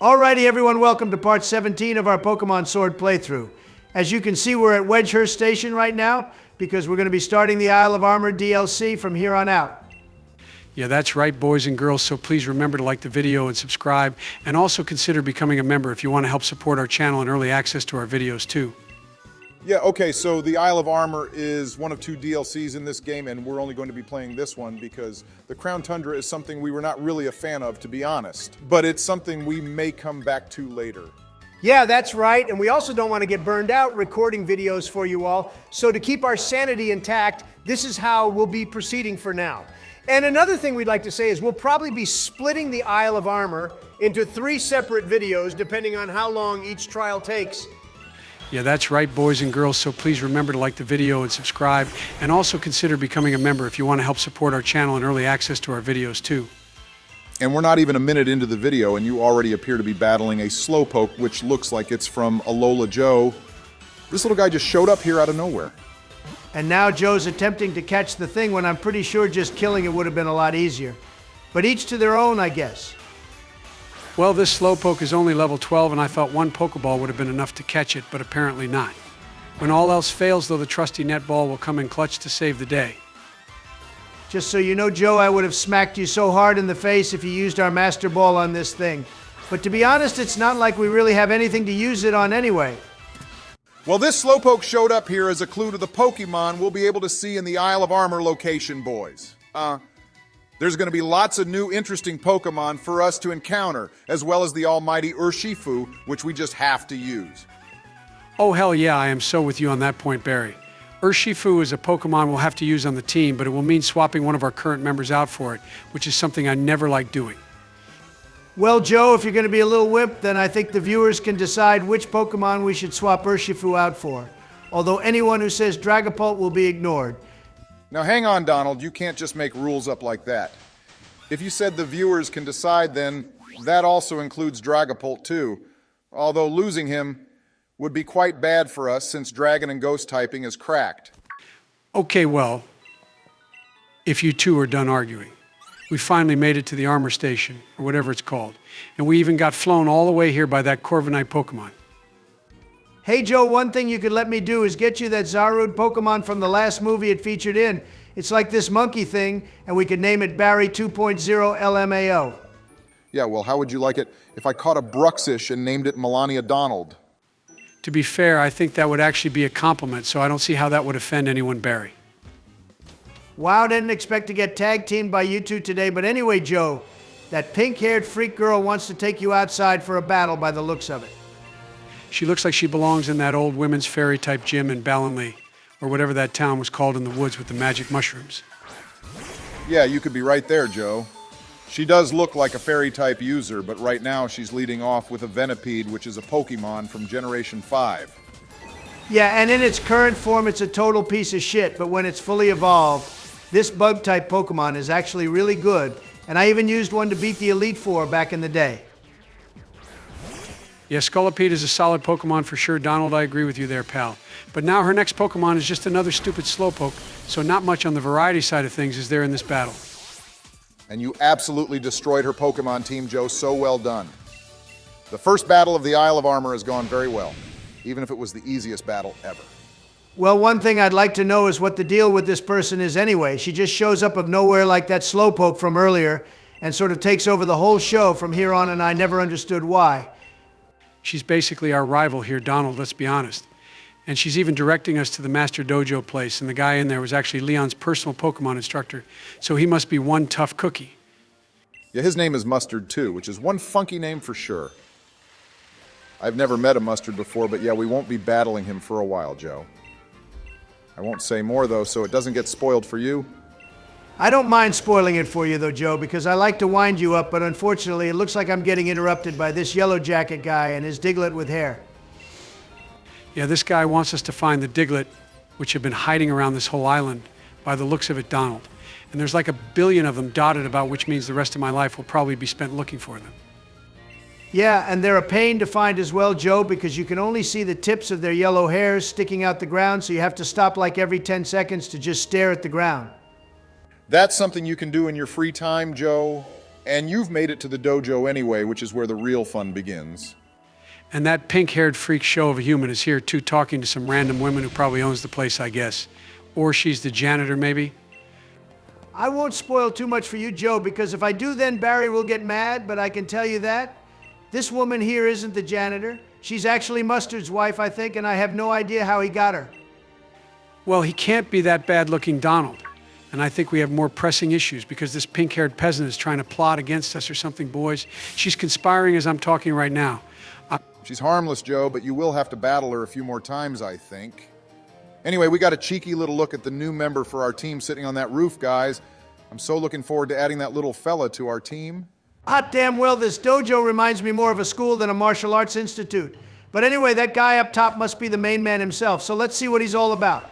Alrighty everyone, welcome to part 17 of our Pokemon Sword playthrough. As you can see, we're at Wedgehurst Station right now because we're going to be starting the Isle of Armor DLC from here on out. Yeah, that's right, boys and girls, so please remember to like the video and subscribe, and also consider becoming a member if you want to help support our channel and early access to our videos too. Yeah, okay, so the Isle of Armor is one of two DLCs in this game, and we're only going to be playing this one because the Crown Tundra is something we were not really a fan of, to be honest. But it's something we may come back to later. Yeah, that's right, and we also don't want to get burned out recording videos for you all, so to keep our sanity intact, this is how we'll be proceeding for now. And another thing we'd like to say is we'll probably be splitting the Isle of Armor into 3 separate videos depending on how long each trial takes. Yeah, that's right, boys and girls, so please remember to like the video and subscribe, and also consider becoming a member if you want to help support our channel and early access to our videos too. And we're not even a minute into the video, and you already appear to be battling a Slowpoke, which looks like it's from Alola Joe. This little guy just showed up here out of nowhere. And now Joe's attempting to catch the thing when I'm pretty sure just killing it would have been a lot easier. But each to their own, I guess. Well, this Slowpoke is only level 12, and I thought one Pokeball would have been enough to catch it, but apparently not. When all else fails, though, the trusty netball will come in clutch to save the day. Just so you know, Joe, I would have smacked you so hard in the face if you used our Master Ball on this thing. But to be honest, it's not like we really have anything to use it on anyway. Well, this Slowpoke showed up here as a clue to the Pokemon we'll be able to see in the Isle of Armor location, boys. There's going to be lots of new interesting Pokemon for us to encounter, as well as the almighty Urshifu, which we just have to use. Oh, hell yeah, I am so with you on that point, Barry. Urshifu is a Pokemon we'll have to use on the team, but it will mean swapping one of our current members out for it, which is something I never like doing. Well, Joe, if you're going to be a little wimp, then I think the viewers can decide which Pokemon we should swap Urshifu out for. Although anyone who says Dragapult will be ignored. Now hang on, Donald, you can't just make rules up like that. If you said the viewers can decide, then that also includes Dragapult too. Although losing him would be quite bad for us since Dragon and Ghost typing is cracked. Okay, well, if you two are done arguing. We finally made it to the armor station, or whatever it's called, and we even got flown all the way here by that Corviknight Pokemon. Hey Joe, one thing you could let me do is get you that Zarude Pokemon from the last movie it featured in. It's like this monkey thing, and we could name it Barry 2.0 LMAO. Yeah, well, how would you like it if I caught a Bruxish and named it Melania Donald? To be fair, I think that would actually be a compliment, so I don't see how that would offend anyone, Barry. Wow, didn't expect to get tag teamed by you two today, but anyway, Joe, that pink-haired freak girl wants to take you outside for a battle by the looks of it. She looks like she belongs in that old women's fairy-type gym in Ballinlee, or whatever that town was called in the woods with the magic mushrooms. Yeah, you could be right there, Joe. She does look like a fairy-type user, but right now she's leading off with a Venipede, which is a Pokemon from Generation 5. Yeah, and in its current form, it's a total piece of shit, but when it's fully evolved, this bug-type Pokemon is actually really good, and I even used one to beat the Elite Four back in the day. Yeah, Scolipede is a solid Pokemon for sure, Donald, I agree with you there, pal. But now her next Pokemon is just another stupid Slowpoke, so not much on the variety side of things is there in this battle. And you absolutely destroyed her Pokemon team, Joe, so well done. The first battle of the Isle of Armor has gone very well, even if it was the easiest battle ever. Well, one thing I'd like to know is what the deal with this person is anyway. She just shows up of nowhere like that Slowpoke from earlier and sort of takes over the whole show from here on, and I never understood why. She's basically our rival here, Donald, let's be honest. And she's even directing us to the Master Dojo place, and the guy in there was actually Leon's personal Pokemon instructor, so he must be one tough cookie. Yeah, his name is Mustard too, which is one funky name for sure. I've never met a Mustard before, but yeah, we won't be battling him for a while, Joe. I won't say more, though, so it doesn't get spoiled for you. I don't mind spoiling it for you, though, Joe, because I like to wind you up, but unfortunately, it looks like I'm getting interrupted by this Yellow Jacket guy and his Diglett with hair. Yeah, this guy wants us to find the Diglett, which have been hiding around this whole island, by the looks of it, Donald. And there's like a billion of them dotted about, which means the rest of my life will probably be spent looking for them. Yeah, and they're a pain to find as well, Joe, because you can only see the tips of their yellow hairs sticking out the ground, so you have to stop like every 10 seconds to just stare at the ground. That's something you can do in your free time, Joe, And you've made it to the dojo anyway, which is where the real fun begins. And that pink-haired freak show of a human is here too, talking to some random women who probably owns the place, I guess. Or she's the janitor, maybe? I won't spoil too much for you, Joe, because if I do, then Barry will get mad, but I can tell you that. This woman here isn't the janitor. She's actually Mustard's wife, I think, and I have no idea how he got her. Well, he can't be that bad-looking Donald. And I think we have more pressing issues because this pink-haired peasant is trying to plot against us or something, boys. She's conspiring as I'm talking right now. She's harmless, Joe, but you will have to battle her a few more times, I think. Anyway, we got a cheeky little look at the new member for our team sitting on that roof, guys. I'm so looking forward to adding that little fella to our team. Hot damn well, this dojo reminds me more of a school than a martial arts institute. But anyway, that guy up top must be the main man himself, so let's see what he's all about.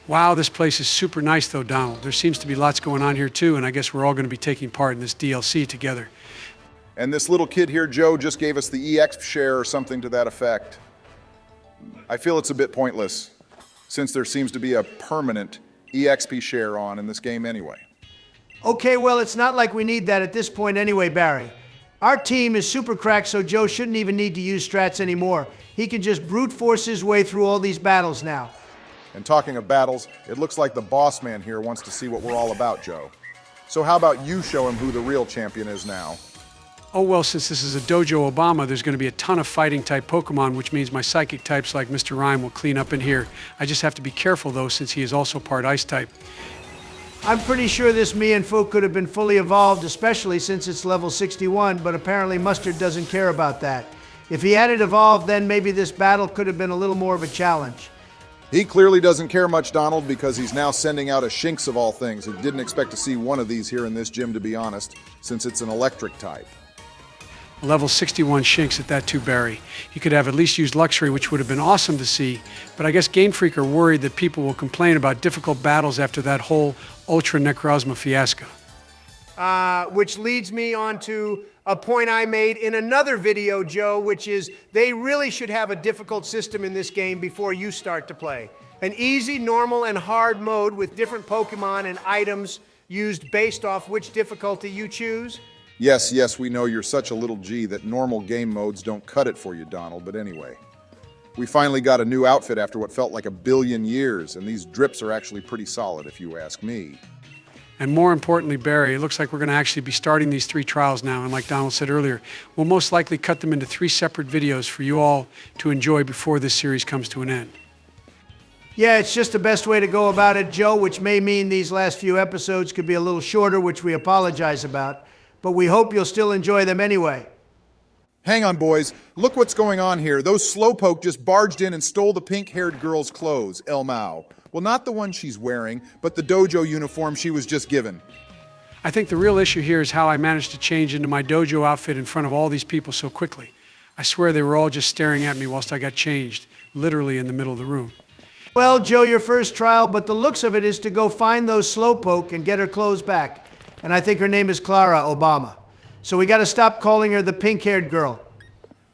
Wow, this place is super nice though, Donald. There seems to be lots going on here too, and I guess we're all going to be taking part in this DLC together. And this little kid here, Joe, just gave us the EX share or something to that effect. I feel it's a bit pointless, since there seems to be a permanent EXP share on in this game anyway. Okay, well, it's not like we need that at this point anyway, Barry. Our team is super cracked, so Joe shouldn't even need to use strats anymore. He can just brute force his way through all these battles now. And talking of battles, it looks like the boss man here wants to see what we're all about, Joe. So how about you show him who the real champion is now? Oh, well, since this is a Dojo Obama, there's going to be a ton of fighting-type Pokemon, which means my psychic types like Mr. Rhyme will clean up in here. I just have to be careful, though, since he is also part Ice-type. I'm pretty sure this Mienfoo could have been fully evolved, especially since it's level 61, but apparently Mustard doesn't care about that. If he had it evolved, then maybe this battle could have been a little more of a challenge. He clearly doesn't care much, Donald, because he's now sending out a Shinx of all things. He didn't expect to see one of these here in this gym, to be honest, since it's an electric type. A level 61 Shinx at that too, Barry. He could have at least used Luxury, which would have been awesome to see, but I guess Game Freak are worried that people will complain about difficult battles after that whole Ultra Necrozma fiasco. Which leads me on to a point I made in another video, Joe, which is they really should have a difficult system in this game before you start to play. An easy, normal, and hard mode with different Pokemon and items used based off which difficulty you choose. Yes, we know you're such a little G that normal game modes don't cut it for you, Donald, but anyway. We finally got a new outfit after what felt like 1 billion years, and these drips are actually pretty solid, if you ask me. And more importantly, Barry, it looks like we're going to actually be starting these 3 trials now, and like Donald said earlier, we'll most likely cut them into 3 separate videos for you all to enjoy before this series comes to an end. Yeah, it's just the best way to go about it, Joe, which may mean these last few episodes could be a little shorter, which we apologize about. But we hope you'll still enjoy them anyway. Hang on, boys. Look what's going on here. Those slowpoke just barged in and stole the pink-haired girl's clothes, El Mao. Well, not the one she's wearing, but the dojo uniform she was just given. I think the real issue here is how I managed to change into my dojo outfit in front of all these people so quickly. I swear they were all just staring at me whilst I got changed, literally in the middle of the room. Well, Joe, your first trial, but the looks of it is to go find those slowpoke and get her clothes back. And I think her name is Clara Obama. So we got to stop calling her the pink-haired girl.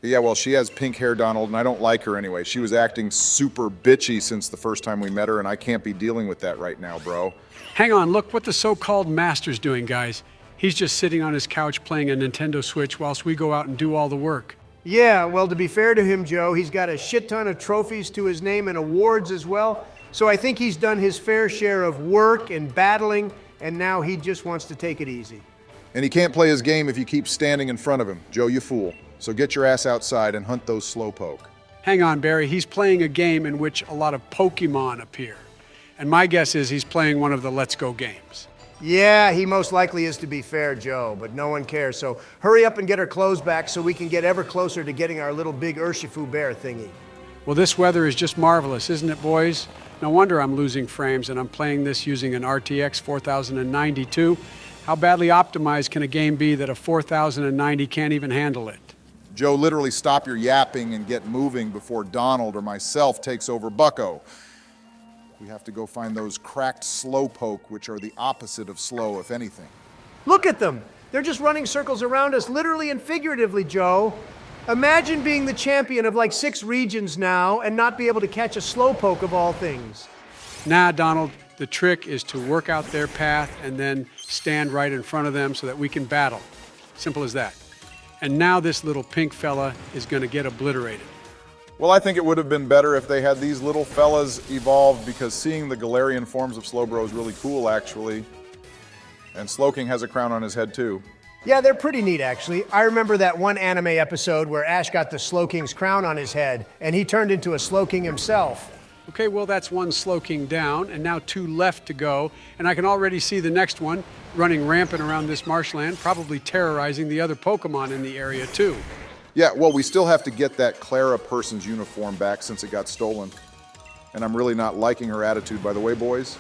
Yeah, well, she has pink hair, Donald, and I don't like her anyway. She was acting super bitchy since the first time we met her, and I can't be dealing with that right now, bro. Hang on, look what the so-called master's doing, guys. He's just sitting on his couch playing a Nintendo Switch whilst we go out and do all the work. Yeah, well, to be fair to him, Joe, he's got a shit ton of trophies to his name and awards as well. So I think he's done his fair share of work and battling, and now he just wants to take it easy. And he can't play his game if you keep standing in front of him. Joe, you fool. So get your ass outside and hunt those slowpoke. Hang on, Barry. He's playing a game in which a lot of Pokemon appear. And my guess is he's playing one of the Let's Go games. Yeah, he most likely is, to be fair, Joe, but no one cares. So hurry up and get her clothes back so we can get ever closer to getting our little big Urshifu bear thingy. Well, this weather is just marvelous, isn't it, boys? No wonder I'm losing frames and I'm playing this using an RTX 4092. How badly optimized can a game be that a 4090 can't even handle it? Joe, literally stop your yapping and get moving before Donald or myself takes over Bucko. We have to go find those cracked slowpoke, which are the opposite of slow, if anything. Look at them. They're just running circles around us, literally and figuratively, Joe. Imagine being the champion of like 6 regions now and not be able to catch a slowpoke of all things. Nah, Donald, The trick is to work out their path and then stand right in front of them so that we can battle. Simple as that. And now this little pink fella is going to get obliterated. Well, I think it would have been better if they had these little fellas evolved, because seeing the Galarian forms of Slowbro is really cool, actually. And Slowking has a crown on his head, too. Yeah, they're pretty neat, actually. I remember that one anime episode where Ash got the Slowking's crown on his head, and he turned into a Slowking himself. Okay, well, that's one Slowking down, and now 2 left to go. And I can already see the next one running rampant around this marshland, probably terrorizing the other Pokemon in the area, too. Yeah, well, we still have to get that Clara person's uniform back since it got stolen. And I'm really not liking her attitude, by the way, boys.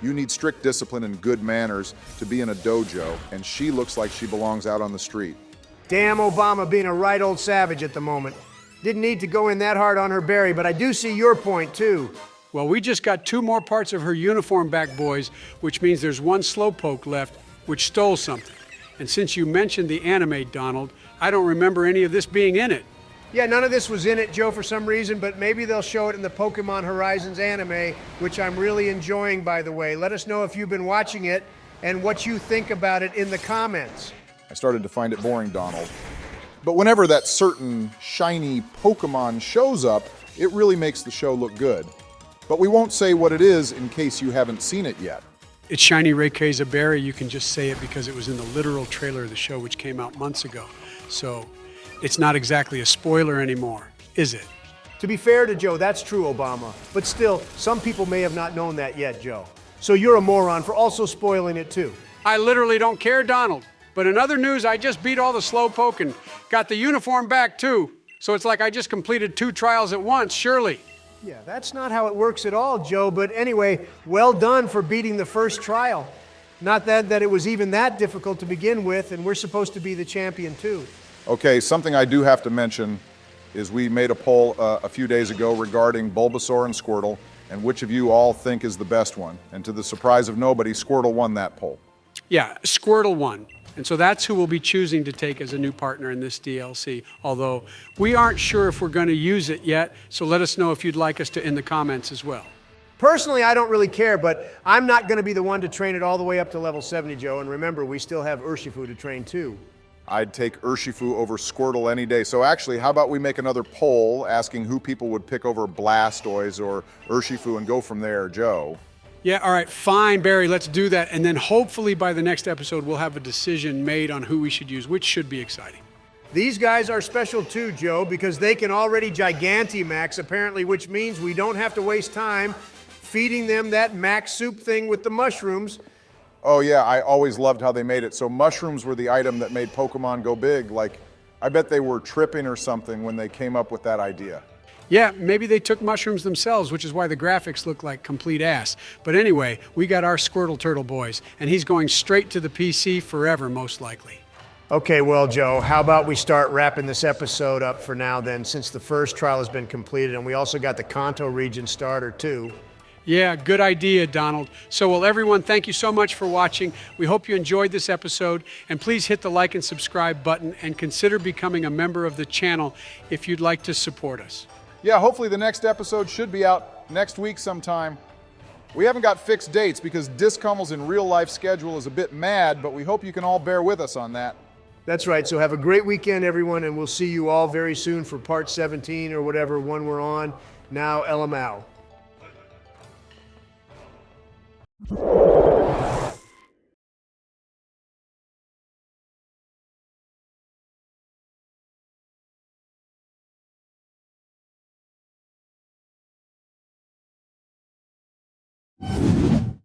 You need strict discipline and good manners to be in a dojo, and she looks like she belongs out on the street. Damn Obama being a right old savage at the moment. Didn't need to go in that hard on her berry, but I do see your point, too. Well, we just got 2 more parts of her uniform back, boys, which means there's 1 Slowpoke left, which stole something. And since you mentioned the anime, Donald, I don't remember any of this being in it. Yeah, none of this was in it, Joe, for some reason, but maybe they'll show it in the Pokemon Horizons anime, which I'm really enjoying, by the way. Let us know if you've been watching it and what you think about it in the comments. I started to find it boring, Donald. But whenever that certain shiny Pokemon shows up, it really makes the show look good. But we won't say what it is in case you haven't seen it yet. It's Shiny Rayquaza Berry. You can just say it because it was in the literal trailer of the show, which came out months ago. So it's not exactly a spoiler anymore, is it? To be fair to Joe, that's true, Obama. But still, some people may have not known that yet, Joe. So you're a moron for also spoiling it, too. I literally don't care, Donald. But in other news, I just beat all the Slowpoke and got the uniform back, too. So it's like I just completed 2 trials at once, surely. Yeah, that's not how it works at all, Joe. But anyway, well done for beating the first trial. Not that it was even that difficult to begin with, and we're supposed to be the champion, too. Okay, something I do have to mention is we made a poll a few days ago regarding Bulbasaur and Squirtle, and which of you all think is the best one. And to the surprise of nobody, Squirtle won that poll. Yeah, Squirtle won. And so that's who we'll be choosing to take as a new partner in this DLC, although we aren't sure if we're going to use it yet, so let us know if you'd like us to in the comments as well. Personally, I don't really care, but I'm not going to be the one to train it all the way up to level 70, Joe, and remember, we still have Urshifu to train too. I'd take Urshifu over Squirtle any day. So actually, how about we make another poll asking who people would pick over Blastoise or Urshifu and go from there, Joe? Yeah, all right, fine, Barry, let's do that. And then hopefully by the next episode, we'll have a decision made on who we should use, which should be exciting. These guys are special too, Joe, because they can already Gigantamax, apparently, which means we don't have to waste time feeding them that max soup thing with the mushrooms. Oh yeah, I always loved how they made it. So mushrooms were the item that made Pokemon go big. Like, I bet they were tripping or something when they came up with that idea. Yeah, maybe they took mushrooms themselves, which is why the graphics look like complete ass. But anyway, we got our Squirtle Turtle boys, and he's going straight to the PC forever, most likely. Okay, well, Joe, how about we start wrapping this episode up for now then, since the first trial has been completed, and we also got the Kanto region starter too. Yeah, good idea, Donald. So, well, everyone, thank you so much for watching. We hope you enjoyed this episode, and please hit the like and subscribe button, and consider becoming a member of the channel if you'd like to support us. Yeah, hopefully the next episode should be out next week sometime. We haven't got fixed dates because Discoml's in real life schedule is a bit mad, but we hope you can all bear with us on that. That's right, so have a great weekend, everyone, and we'll see you all very soon for part 17 or whatever one we're on. Now, LMAO.